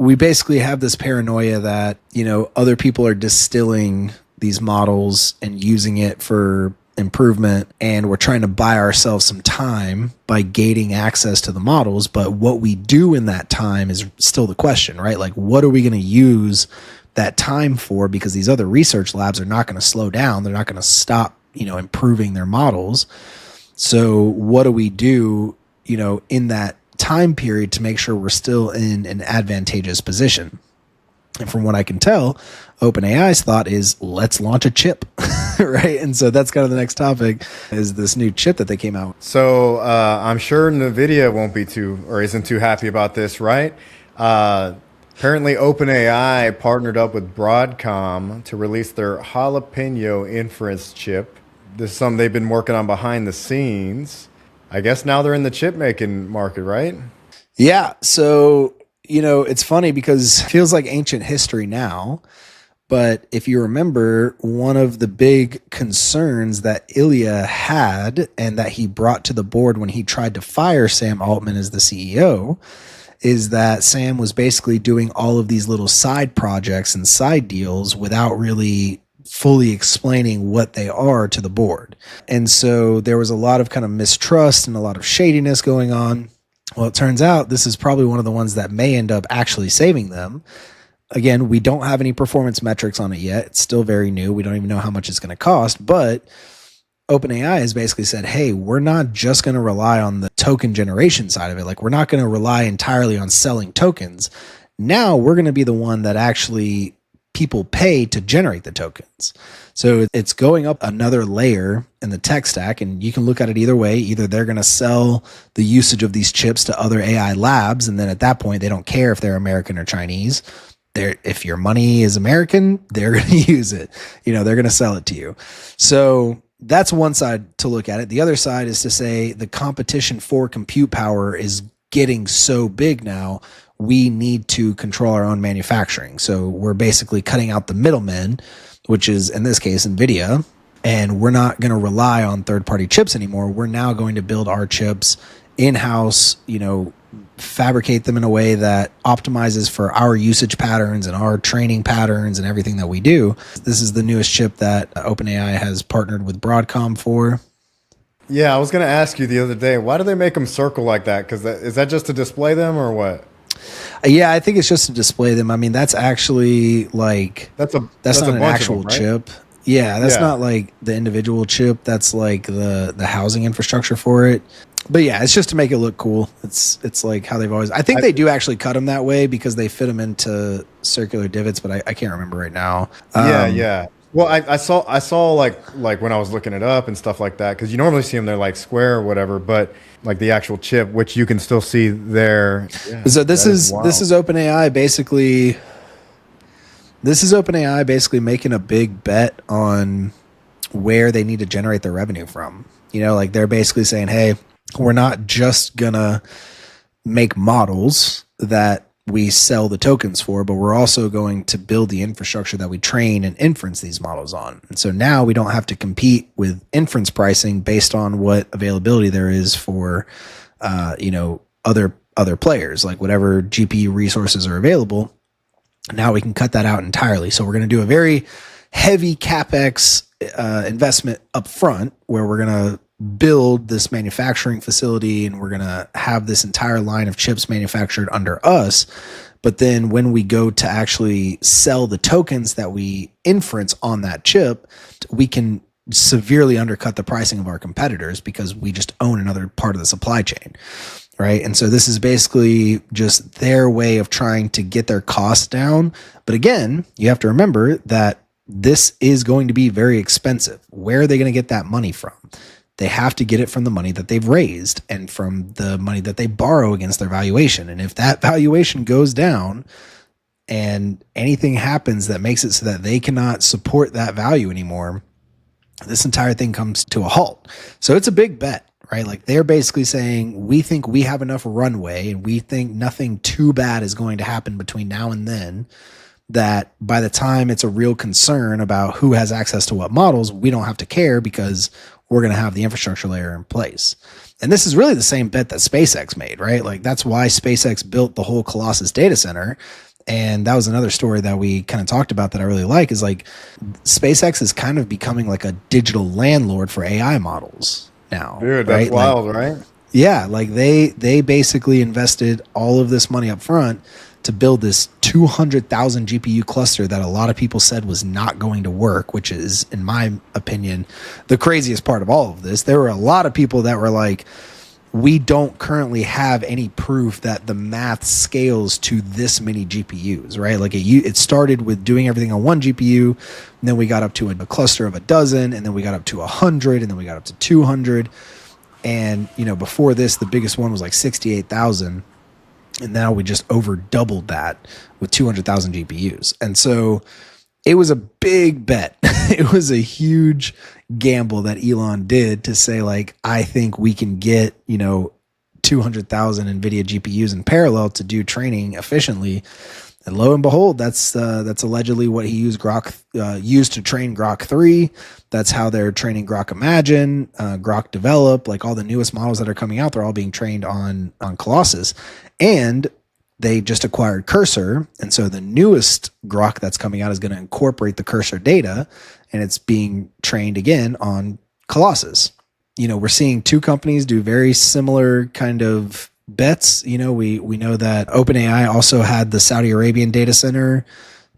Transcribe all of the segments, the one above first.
we basically have this paranoia that, other people are distilling these models and using it for improvement, and we're trying to buy ourselves some time by gating access to the models. But what we do in that time is still the question, right? Like, what are we going to use that time for? Because these other research labs are not going to slow down. They're not going to stop, improving their models. So what do we do, in that time period to make sure we're still in an advantageous position? And from what I can tell, OpenAI's thought is, let's launch a chip, right? And so that's kind of the next topic, is this new chip that they came out. So I'm sure Nvidia won't be isn't too happy about this, right? Apparently OpenAI partnered up with Broadcom to release their Jalapeño inference chip. This is something they've been working on behind the scenes. I guess now they're in the chip making market, right? Yeah. So, it's funny because it feels like ancient history now. But if you remember, one of the big concerns that Ilya had and that he brought to the board when he tried to fire Sam Altman as the CEO is that Sam was basically doing all of these little side projects and side deals without really fully explaining what they are to the board. And so there was a lot of kind of mistrust and a lot of shadiness going on. Well, it turns out this is probably one of the ones that may end up actually saving them. Again, we don't have any performance metrics on it yet. It's still very new. We don't even know how much it's going to cost, but OpenAI has basically said, hey, we're not just going to rely on the token generation side of it. Like, we're not going to rely entirely on selling tokens. Now we're going to be the one that actually people pay to generate the tokens. So it's going up another layer in the tech stack, and you can look at it either way. Either they're going to sell the usage of these chips to other AI labs, and then at that point, they don't care if they're American or Chinese. If your money is American, they're going to use it. They're going to sell it to you. So that's one side to look at it. The other side is to say the competition for compute power is getting so big now, we need to control our own manufacturing. So we're basically cutting out the middlemen, which is in this case Nvidia, and we're not going to rely on third-party chips anymore. We're now going to build our chips in-house, fabricate them in a way that optimizes for our usage patterns and our training patterns and everything that we do. This is the newest chip that OpenAI has partnered with Broadcom for. Yeah, I was going to ask you the other day, why do they make them circle like that? Because is that just to display them or what? Yeah, I think it's just to display them. I mean, that's actually like that's not an actual them, right? chip. Yeah, that's not like the individual chip. That's like the housing infrastructure for it. But yeah, it's just to make it look cool. It's like how they've always. I think they do actually cut them that way because they fit them into circular divots, but I can't remember right now. Yeah. Well, I saw like when I was looking it up and stuff like that, because you normally see them they're like square or whatever, but like the actual chip, which you can still see there. Yeah, so this is OpenAI basically. This is OpenAI basically making a big bet on where they need to generate their revenue from. Like they're basically saying, hey, we're not just gonna make models that we sell the tokens for, but we're also going to build the infrastructure that we train and inference these models on. And so now we don't have to compete with inference pricing based on what availability there is for, other players, like whatever GPU resources are available. Now we can cut that out entirely. So we're going to do a very heavy CapEx investment up front where we're going to build this manufacturing facility and we're going to have this entire line of chips manufactured under us. But then when we go to actually sell the tokens that we inference on that chip, we can severely undercut the pricing of our competitors because we just own another part of the supply chain. Right. And so this is basically just their way of trying to get their costs down. But again, you have to remember that this is going to be very expensive. Where are they going to get that money from? They have to get it from the money that they've raised and from the money that they borrow against their valuation. And if that valuation goes down and anything happens that makes it so that they cannot support that value anymore, this entire thing comes to a halt. So it's a big bet, right? Like they're basically saying, we think we have enough runway and we think nothing too bad is going to happen between now and then, that by the time it's a real concern about who has access to what models, we don't have to care because we're going to have the infrastructure layer in place. And this is really the same bet that SpaceX made, right? Like that's why SpaceX built the whole Colossus data center. And that was another story that we kind of talked about that I really like, is like SpaceX is kind of becoming like a digital landlord for AI models now. Dude, right? that's wild, right? Yeah, like they basically invested all of this money up front to build this 200,000 GPU cluster that a lot of people said was not going to work, which is, in my opinion, the craziest part of all of this. There were a lot of people that were like, we don't currently have any proof that the math scales to this many GPUs, right? Like it started with doing everything on one GPU, and then we got up to a cluster of a dozen, and then we got up to 100, and then we got up to 200. And, before this, the biggest one was like 68,000. And now we just over doubled that with 200,000 GPUs. And so it was a big bet. It was a huge gamble that Elon did to say, like, I think we can get, 200,000 NVIDIA GPUs in parallel to do training efficiently. And lo and behold, that's allegedly what he used to train Grok 3. That's how they're training Grok Imagine, Grok Develop, like all the newest models that are coming out. They're all being trained on Colossus. And they just acquired Cursor. And so the newest Grok that's coming out is going to incorporate the Cursor data, and it's being trained again on Colossus. We're seeing two companies do very similar kind of bets. We know that OpenAI also had the Saudi Arabian data center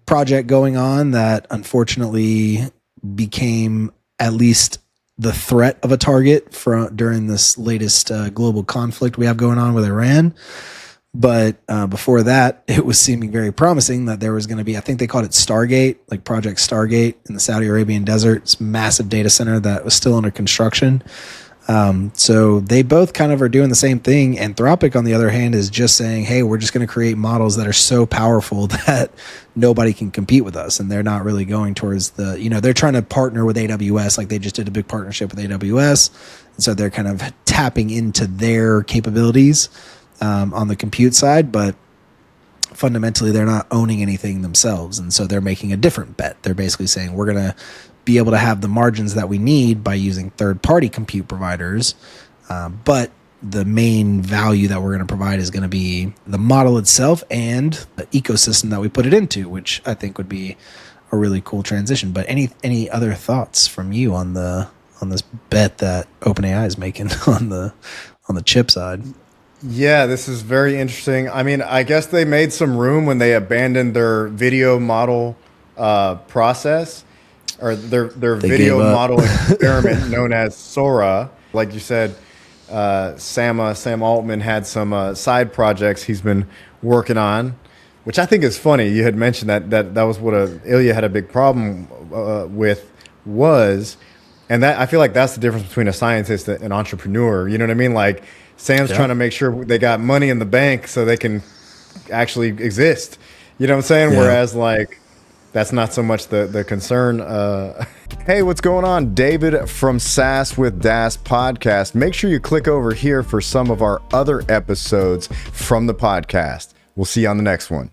project going on that unfortunately became at least the threat of a target during this latest global conflict we have going on with Iran. But before that, it was seeming very promising that there was going to be, I think they called it Stargate, like Project Stargate in the Saudi Arabian desert. It's a massive data center that was still under construction. So they both kind of are doing the same thing. Anthropic, on the other hand, is just saying, hey, we're just going to create models that are so powerful that nobody can compete with us. And they're not really going towards they're trying to partner with AWS. Like they just did a big partnership with AWS. And so they're kind of tapping into their capabilities on the compute side, but fundamentally they're not owning anything themselves. And so they're making a different bet. They're basically saying we're going to be able to have the margins that we need by using third-party compute providers. But the main value that we're going to provide is going to be the model itself and the ecosystem that we put it into, which I think would be a really cool transition. But any other thoughts from you on this bet that OpenAI is making on the chip side? Yeah, this is very interesting. I mean, I guess they made some room when they abandoned their video model process, or their video model experiment known as Sora. Like you said, Sam Altman had some side projects he's been working on, which I think is funny. You had mentioned that was what Ilya had a big problem with was, and that I feel like that's the difference between a scientist and an entrepreneur. You know what I mean? Like Sam's trying to make sure they got money in the bank so they can actually exist. You know what I'm saying? Yeah. Whereas like that's not so much the concern. Hey, what's going on? David from SaaS with DaaS podcast. Make sure you click over here for some of our other episodes from the podcast. We'll see you on the next one.